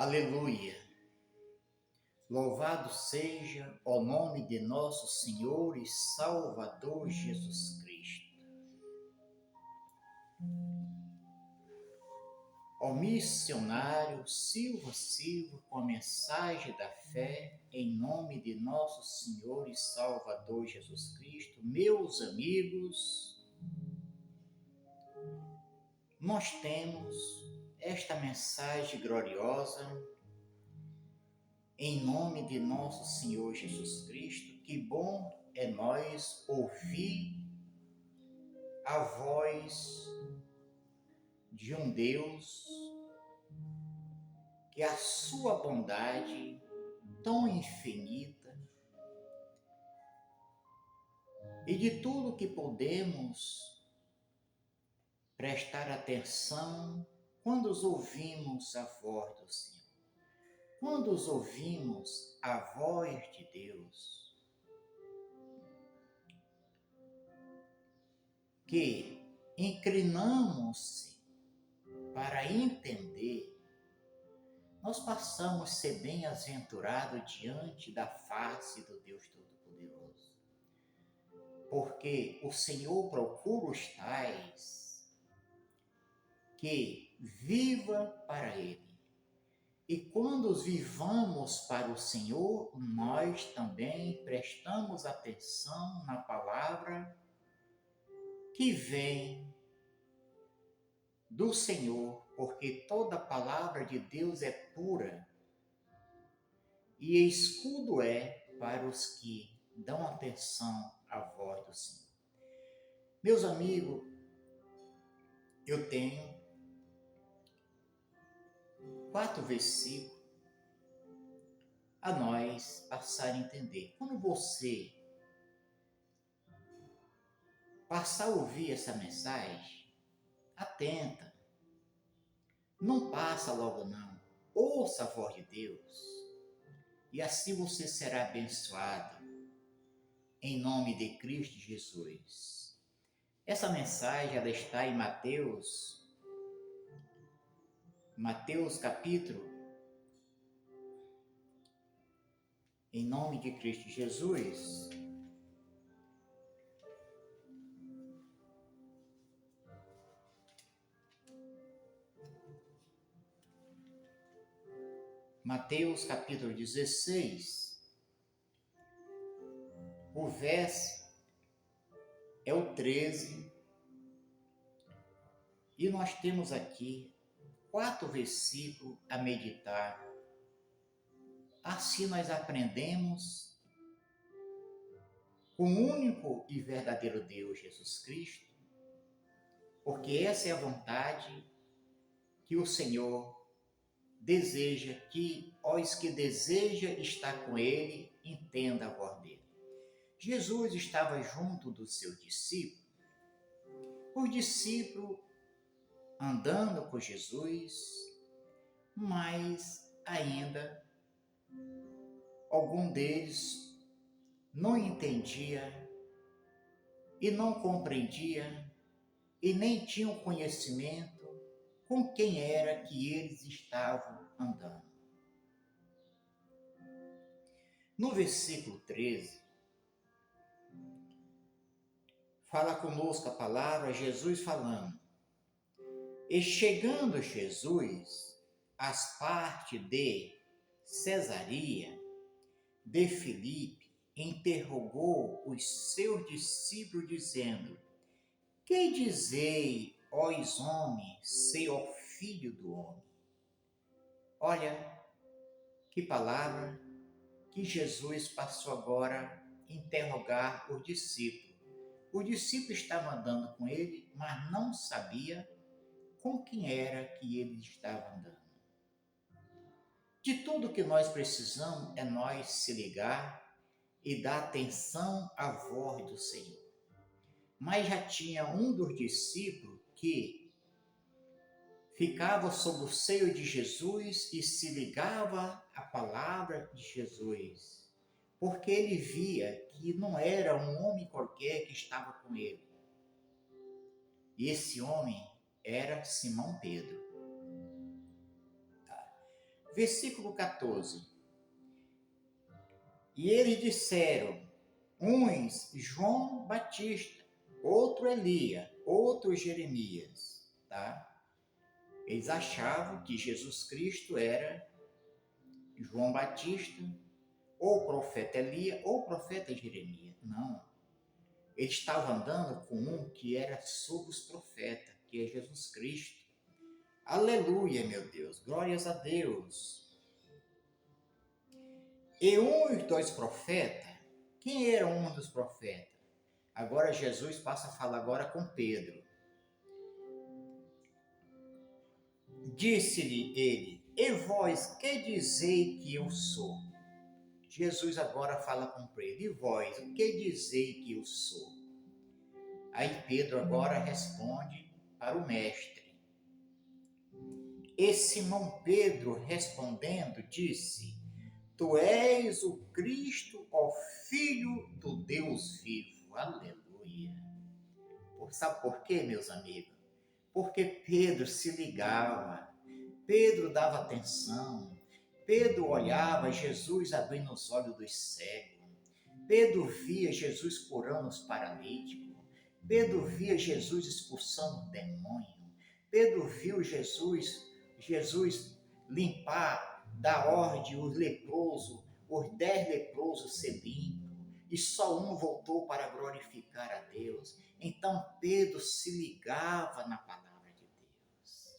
Aleluia! Louvado seja o nome de nosso Senhor e Salvador Jesus Cristo. O missionário Silva com a mensagem da fé em nome de nosso Senhor e Salvador Jesus Cristo. Meus amigos, nós temos esta mensagem gloriosa em nome de nosso Senhor Jesus Cristo. Que bom é nós ouvir a voz de um Deus que a sua bondade tão infinita e de tudo que podemos prestar atenção quando ouvimos a voz do Senhor. Quando ouvimos a voz de Deus, que inclinamos-se para entender, nós passamos a ser bem-aventurados diante da face do Deus Todo-Poderoso. Porque o Senhor procura os tais que viva para Ele. E quando vivamos para o Senhor, nós também prestamos atenção na palavra que vem do Senhor, porque toda palavra de Deus é pura e escudo é para os que dão atenção à voz do Senhor. Meus amigos, eu tenho 4 versículos a nós passar a entender. Quando você passar a ouvir essa mensagem, atenta. Não passa logo não. Ouça a voz de Deus. E assim você será abençoado. Em nome de Cristo Jesus. Essa mensagem ela está em Mateus capítulo, em nome de Cristo Jesus, Mateus capítulo 16, o verso é o 13, e nós temos aqui 4 versículos a meditar. Assim nós aprendemos com o único e verdadeiro Deus, Jesus Cristo, porque essa é a vontade que o Senhor deseja, que os que desejam estar com Ele, entenda a voz dele. Jesus estava junto dos seus discípulos, os discípulos andando com Jesus, mas ainda algum deles não entendia e não compreendia e nem tinham conhecimento com quem era que eles estavam andando. No versículo 13, fala conosco a palavra, Jesus falando: e chegando Jesus às partes de Cesaria de Filipe, interrogou os seus discípulos, dizendo: que dizei, os homens, ser o Filho do Homem? Olha que palavra que Jesus passou agora a interrogar os discípulos. O discípulo estava andando com ele, mas não sabia com quem era que ele estava andando. De tudo que nós precisamos é nós se ligar e dar atenção à voz do Senhor. Mas já tinha um dos discípulos que ficava sob o seio de Jesus e se ligava à palavra de Jesus, porque ele via que não era um homem qualquer que estava com ele. E esse homem era Simão Pedro. Versículo 14. E eles disseram, uns João Batista, outro Elia, outro Jeremias, tá? Eles achavam que Jesus Cristo era João Batista, ou profeta Elia, ou profeta Jeremias. Não. Ele estava andando com um que era sobre os profetas, que é Jesus Cristo. Aleluia, meu Deus. Glórias a Deus. E um dos dois profetas, quem era um dos profetas? Agora Jesus passa a falar agora com Pedro. Disse-lhe ele, e vós, que dizei que eu sou? Jesus agora fala com Pedro, e vós, o que dizei que eu sou? Aí Pedro agora responde para o mestre. E Simão Pedro respondendo disse, tu és o Cristo, ó Filho do Deus vivo. Aleluia. Sabe por quê, meus amigos? Porque Pedro se ligava, Pedro dava atenção, Pedro olhava Jesus abrindo os olhos dos cegos, Pedro via Jesus curando os paralíticos, Pedro via Jesus expulsando o demônio, Pedro viu Jesus limpar da ordem os leprosos, os 10 leprosos ser limpos, e só um voltou para glorificar a Deus. Então Pedro se ligava na palavra de Deus.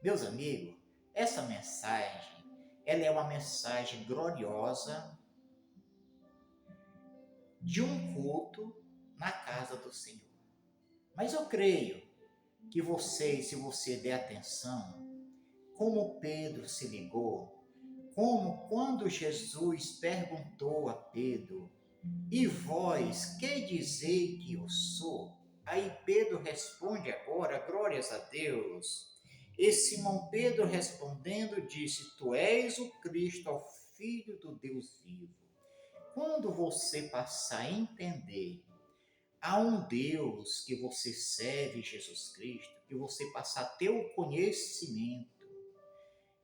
Meus amigos, essa mensagem, ela é uma mensagem gloriosa de um culto na casa do Senhor. Mas eu creio que você, se você der atenção, como Pedro se ligou, como quando Jesus perguntou a Pedro, e vós, que dizei que eu sou? Aí Pedro responde agora, glórias a Deus. E Simão Pedro respondendo disse, tu és o Cristo, o Filho do Deus vivo. Quando você passar a entender há um Deus que você serve, Jesus Cristo, que você passar a ter o conhecimento,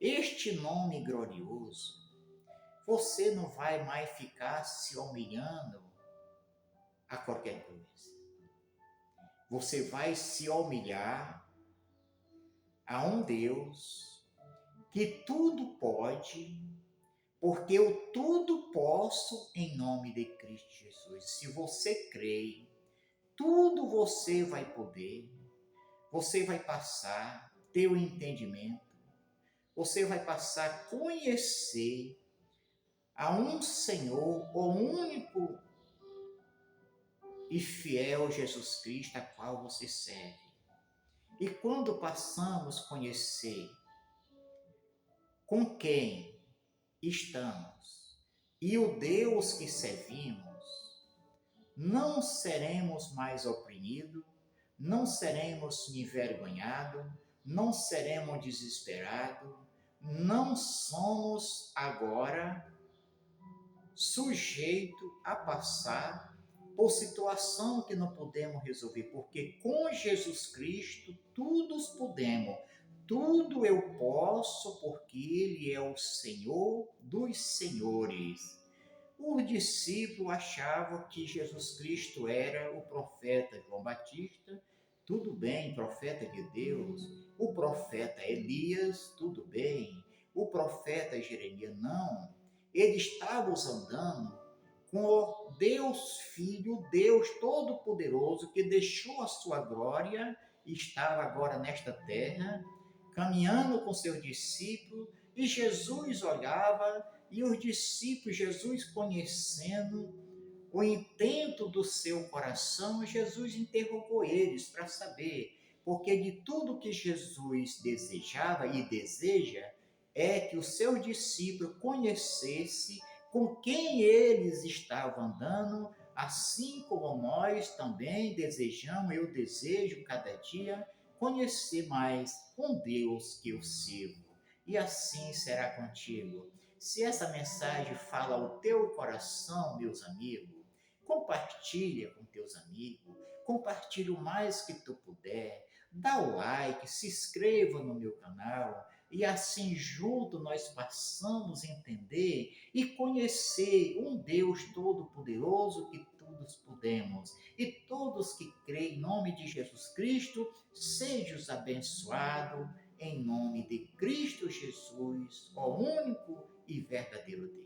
este nome glorioso, você não vai mais ficar se humilhando a qualquer coisa. Você vai se humilhar a um Deus que tudo pode, porque eu tudo posso em nome de Cristo Jesus. Se você crê, tudo você vai poder, você vai passar a ter o entendimento, você vai passar a conhecer a um Senhor, o único e fiel Jesus Cristo, a qual você serve. E quando passamos a conhecer com quem estamos e o Deus que servimos, não seremos mais oprimidos, não seremos envergonhados, não seremos desesperados, não somos agora sujeitos a passar por situação que não podemos resolver, porque com Jesus Cristo tudo podemos, tudo eu posso, porque Ele é o Senhor dos senhores. Os discípulos achavam que Jesus Cristo era o profeta João Batista, tudo bem, profeta de Deus, o profeta Elias, tudo bem, o profeta Jeremias, não. Eles estavam andando com o Deus Filho, Deus Todo-Poderoso, que deixou a sua glória e estava agora nesta terra, caminhando com seus discípulos, e Jesus olhava, e os discípulos, Jesus conhecendo o intento do seu coração, Jesus interrogou eles para saber, porque de tudo que Jesus desejava e deseja, é que o seu discípulo conhecesse com quem eles estavam andando, assim como nós também desejamos, eu desejo cada dia conhecer mais um Deus que eu sirvo. E assim será contigo. Se essa mensagem fala ao teu coração, meus amigos, compartilha com teus amigos, compartilha o mais que tu puder, dá o like, se inscreva no meu canal e assim junto nós passamos a entender e conhecer um Deus todo-poderoso que todos podemos. E todos que creem em nome de Jesus Cristo, sejam abençoados em nome de Cristo Jesus, o único e verdadeiro Deus.